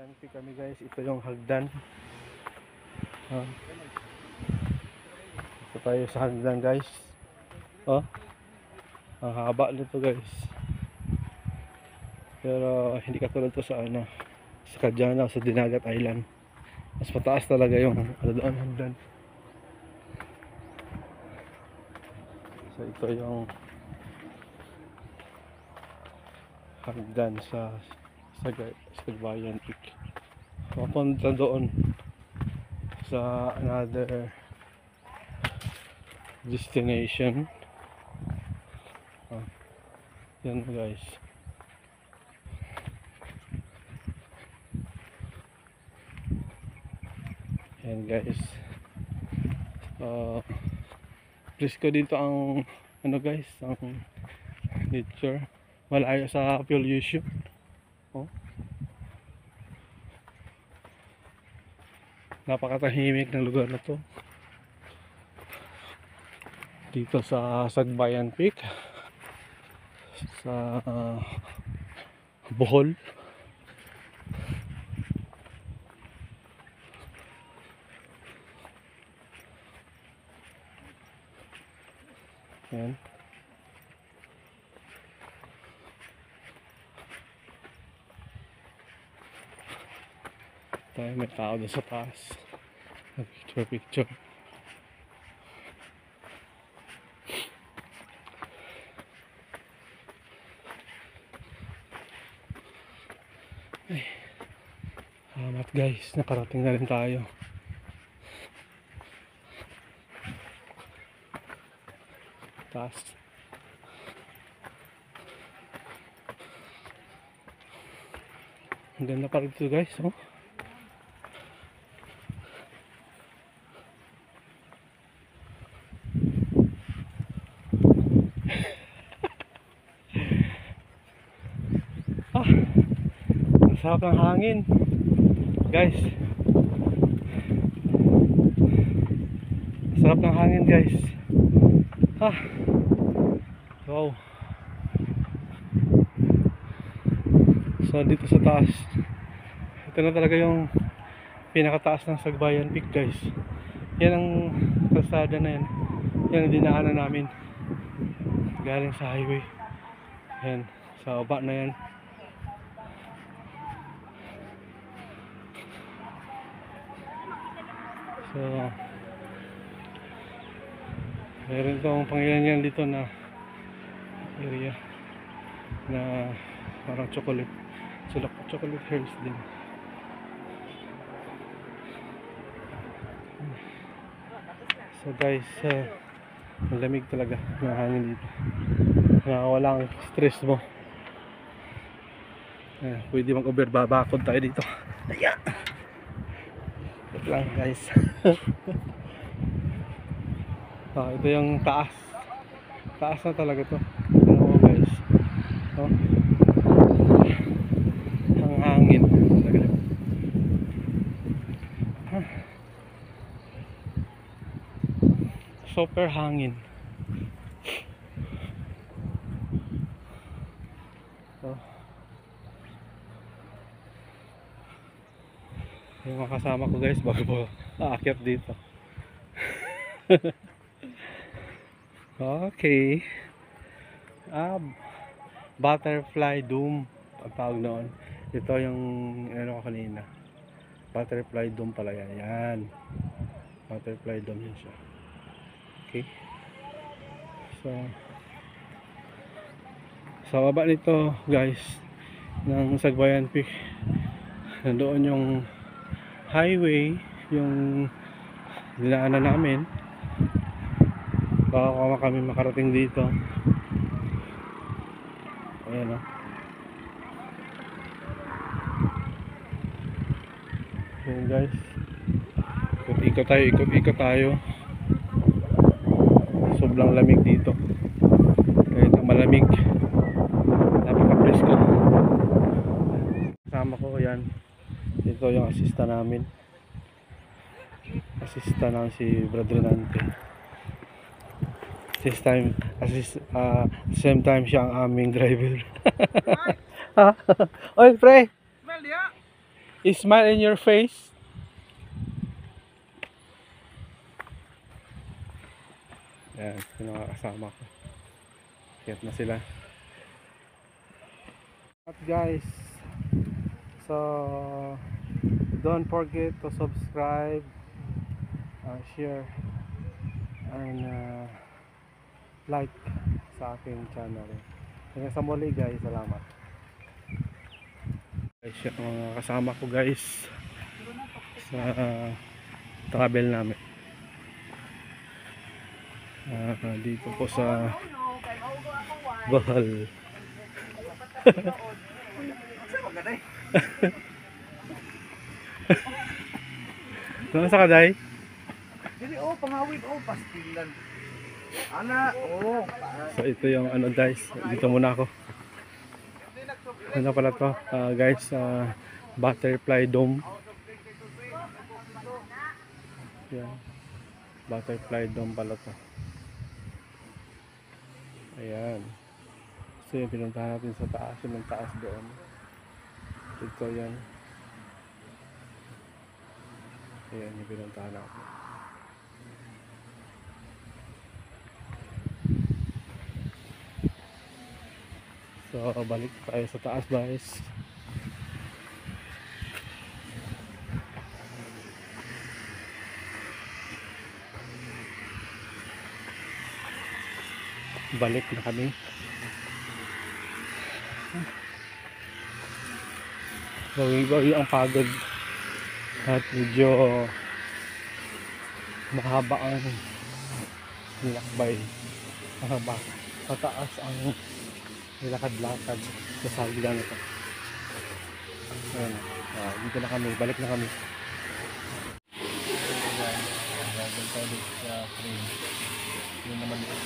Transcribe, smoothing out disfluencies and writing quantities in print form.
Sagbayan Peak kami guys. Ito yung hagdan. Ito tayo sa hagdan guys. Oh, ang haba nito guys. Pero hindi katulad to sa sa Kadyana o sa Dinagat Island. Mas mataas talaga yung doon hagdan. So ito yung hagdan sa Sagbayan Peak. Papunta doon sa another destination. Yan guys. Yan guys. Presko dito ang guys, ang nature. Malayo sa pollution. Napakatahimik ng lugar na to dito sa Sagbayan Peak sa Bohol. Yan. Tayo may tao doon sa taas. Picture. Ay, salamat guys, nakarating na rin tayo. Taas. Ang ganda pa rito guys, oh. Sarap ng hangin guys. Sarap ng hangin guys. Wow. So dito sa taas, ito na talaga yung pinakataas ng Sagbayan Peak guys. Yan ang kalsada na yan. Yan ang dinaanan namin galing sa highway. Yan, sa baba na yan. So meron itong pangyayari dito na area na parang chocolate hairs din. So guys, malamig talaga ng hangin dito. Walang stress mo. Pwede mag-overbabakod tayo dito. Ayan. Ito lang guys. Ito yung taas. Taas na talaga to. Guys. Ang hangin. Super hangin. Yung mga kasama ko guys bago aakyat dito. Okay. Butterfly Dome ang tawag noon. Ito yung ko kanina. Butterfly Dome pala yan. Yan. Butterfly Dome yun siya. Okay. So sa baba nito guys ng Sagbayan Peak, nandoon yung highway, yung dinaanan namin. Baka kami makarating dito. Ayan o. Ayan guys, ikot-ikot tayo. Sobrang lamig dito. Kahit malamig, napaka-presko. Kasama ko yan. Ito yung asista namin. Asista ng si Brother Nante. Same time siya ang aming driver. Oy pre. Smile in your face. Yan, yung mga kasama ko. Kiyat na sila. At guys, so don't forget to subscribe, share, and like sa aking channel. Hanggang sa muli guys, salamat. Guys, yung mga kasama ko guys sa travel namin. Dito po sa Bohol. Saan sa kaday? Dili pangawid pastilan. Ana, So ito yung ano guys, dito muna ako. Ano pala to? Guys, butterfly dome. Yan. Butterfly dome pala to. Ayan. So yung pinuntahan natin sa taas, yung taas doon. Ito yan. Ayan yung pinuntahan natin. So balik tayo sa taas guys. Balik na kami. Bawi-bawi ang pagod at medyo mahaba ang lakbay. Mahaba. Pataas ang nilakad-lakad sa sagila nito. Ayan. Dito na kami. Balik na kami. Doon tayo sa train. Yun naman yun.